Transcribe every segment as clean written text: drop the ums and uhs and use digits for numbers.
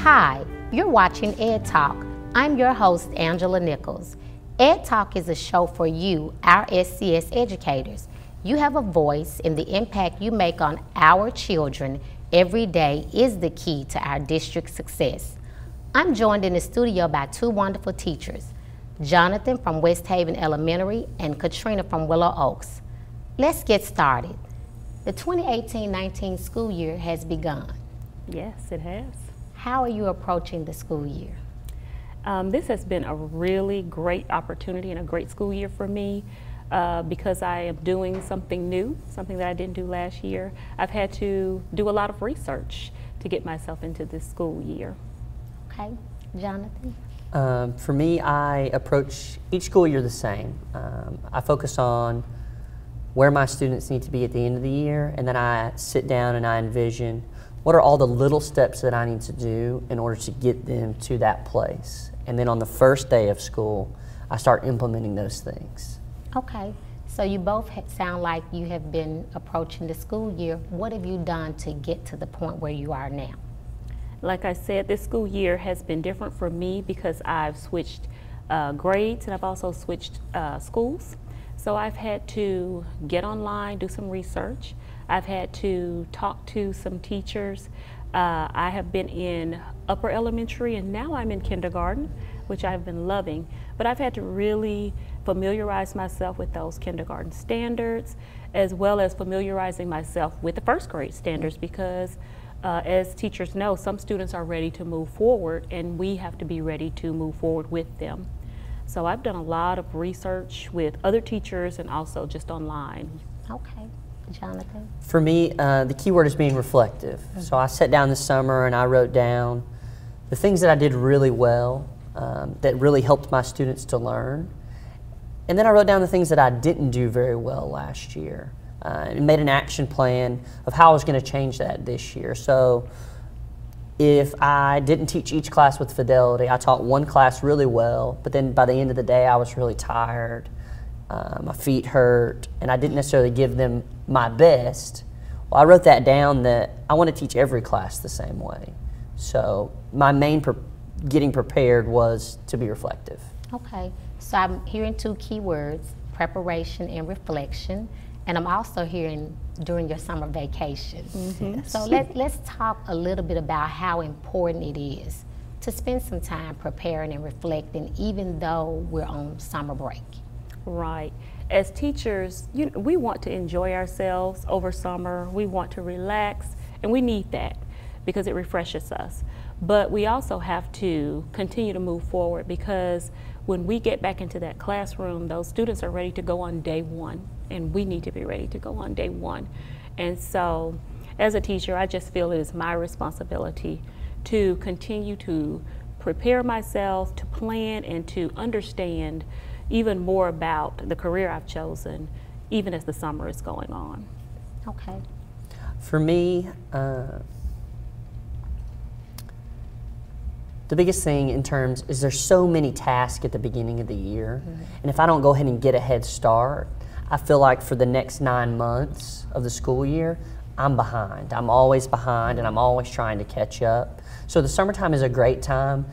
Hi, you're watching Edtalk. I'm your host, Angela Nichols. Edtalk is a show for you, our SCS educators. You have a voice, and the impact you make on our children every day is the key to our district's success. I'm joined in the studio by two wonderful teachers, Johnathan from Westhaven Elementary and Katrina from Willow Oaks. Let's get started. The 2018-19 school year has begun. Yes, it has. How are you approaching the school year? This has been a really great opportunity and a great school year for me because I am doing something new, something that I didn't do last year. I've had to do a lot of research to get myself into this school year. Okay, Johnathan? For me, I approach each school year the same. I focus on where my students need to be at the end of the year, and then I sit down and I envision what are all the little steps that I need to do in order to get them to that place. And then on the first day of school, I start implementing those things. Okay, so you both sound like you have been approaching the school year. What have you done to get to the point where you are now? Like I said, this school year has been different for me because I've switched grades and I've also switched schools. So I've had to get online, do some research. I've had to talk to some teachers. I have been in upper elementary and now I'm in kindergarten, which I've been loving. But I've had to really familiarize myself with those kindergarten standards, as well as familiarizing myself with the first grade standards, because as teachers know, some students are ready to move forward and we have to be ready to move forward with them. So I've done a lot of research with other teachers and also just online. Okay. Johnathan? For me, the key word is being reflective. So I sat down this summer and I wrote down the things that I did really well, that really helped my students to learn. And then I wrote down the things that I didn't do very well last year, and made an action plan of how I was going to change that this year. So if I didn't teach each class with fidelity, I taught one class really well, but then by the end of the day I was really tired. My feet hurt, and I didn't necessarily give them my best. Well, I wrote that down that I want to teach every class the same way. So my main getting prepared was to be reflective. Okay, so I'm hearing two key words, preparation and reflection, and I'm also hearing during your summer vacation. So let's talk a little bit about how important it is to spend some time preparing and reflecting even though we're on summer break. Right. As teachers, we want to enjoy ourselves over summer. We want to relax, and we need that because it refreshes us. But we also have to continue to move forward, because when we get back into that classroom, those students are ready to go on day one, and we need to be ready to go on day one. And so as a teacher, I just feel it is my responsibility to continue to prepare myself, to plan, and to understand even more about the career I've chosen, even as the summer is going on. Okay. For me, the biggest thing in terms is there's so many tasks at the beginning of the year, and if I don't go ahead and get a head start, I feel like for the next 9 months of the school year, I'm behind. I'm always behind, and I'm always trying to catch up. So the summertime is a great time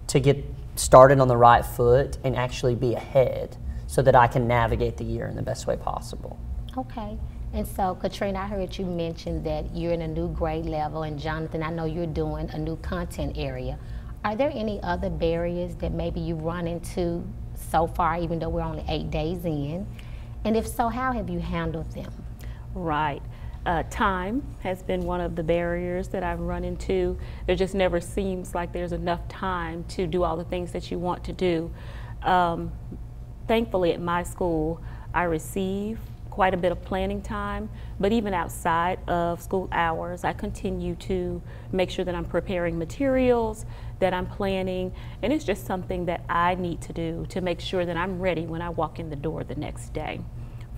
to get started on the right foot and actually be ahead so that I can navigate the year in the best way possible. Okay. And so, Katrina, I heard you mention that you're in a new grade level, and Johnathan, I know you're doing a new content area. Are there any other barriers that maybe you run into so far, even though we're only 8 days in? And if so, how have you handled them? Right. Time has been one of the barriers that I've run into. There just never seems like there's enough time to do all the things that you want to do. Thankfully at my school, I receive quite a bit of planning time, but even outside of school hours, I continue to make sure that I'm preparing materials, that I'm planning, and it's just something that I need to do to make sure that I'm ready when I walk in the door the next day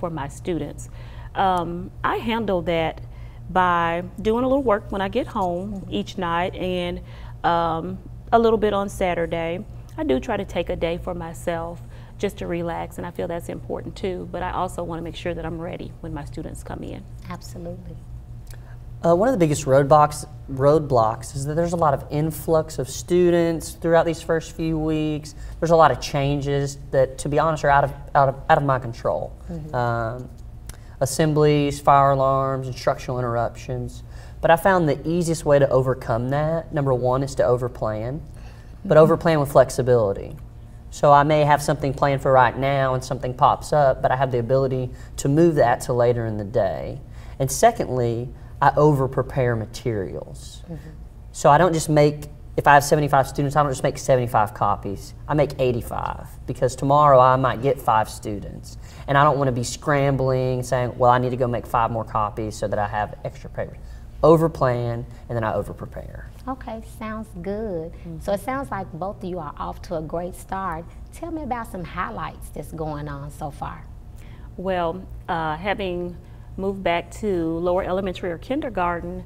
for my students. I handle that by doing a little work when I get home each night, and a little bit on Saturday. I do try to take a day for myself just to relax, and I feel that's important too, but I also want to make sure that I'm ready when my students come in. Absolutely. One of the biggest roadblocks is that there's a lot of influx of students throughout these first few weeks. There's a lot of changes that, to be honest, are out of my control. Assemblies, fire alarms, instructional interruptions. But I found the easiest way to overcome that, number one, is to overplan, but overplan with flexibility. So I may have something planned for right now and something pops up, but I have the ability to move that to later in the day. And secondly, I over-prepare materials. So I don't just make, if I have 75 students, I don't just make 75 copies. I make 85, because tomorrow I might get 5 students. And I don't want to be scrambling, saying, well, I need to go make 5 more copies so that I have extra papers. Over-plan, and then I over-prepare. Okay, sounds good. So it sounds like both of you are off to a great start. Tell me about some highlights that's going on so far. Well, having moved back to lower elementary or kindergarten,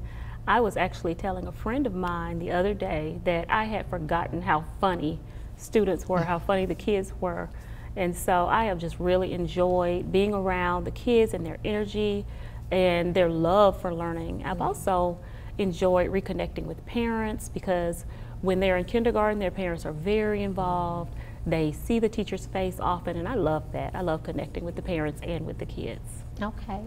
I was actually telling a friend of mine the other day that I had forgotten how funny students were, how funny the kids were. And so I have just really enjoyed being around the kids and their energy and their love for learning. I've also enjoyed reconnecting with parents, because when they're in kindergarten, their parents are very involved. They see the teacher's face often, and I love that. I love connecting with the parents and with the kids. Okay.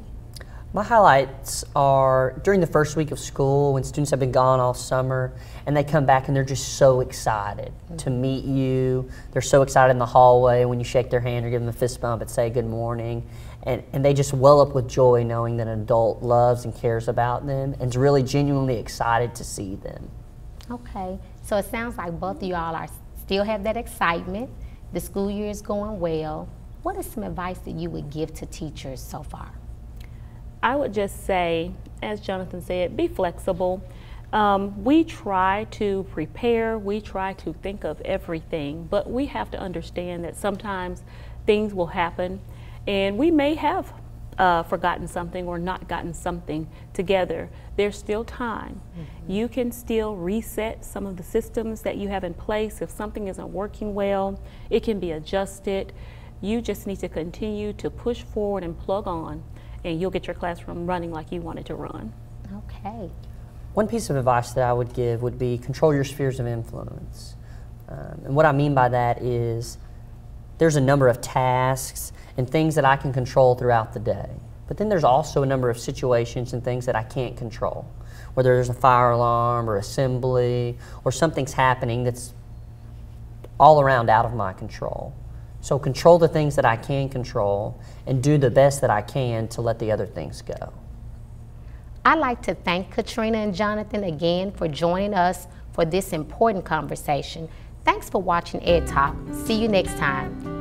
My highlights are during the first week of school, when students have been gone all summer and they come back and they're just so excited to meet you. They're so excited in the hallway when you shake their hand or give them a fist bump and say good morning. And they just well up with joy knowing that an adult loves and cares about them and is really genuinely excited to see them. Okay, so it sounds like both of you all still have that excitement. The school year is going well. What is some advice that you would give to teachers so far? I would just say, as Johnathan said, be flexible. We try to prepare, we try to think of everything, but we have to understand that sometimes things will happen and we may have forgotten something or not gotten something together. There's still time. You can still reset some of the systems that you have in place. If something isn't working well, it can be adjusted. You just need to continue to push forward and plug on, and you'll get your classroom running like you want it to run. Okay. One piece of advice that I would give would be control your spheres of influence. And what I mean by that is there's a number of tasks and things that I can control throughout the day. But then there's also a number of situations and things that I can't control, whether there's a fire alarm or assembly or something's happening that's all around out of my control. So control the things that I can control and do the best that I can to let the other things go. I'd like to thank Katrina and Johnathan again for joining us for this important conversation. Thanks for watching Ed Talk. See you next time.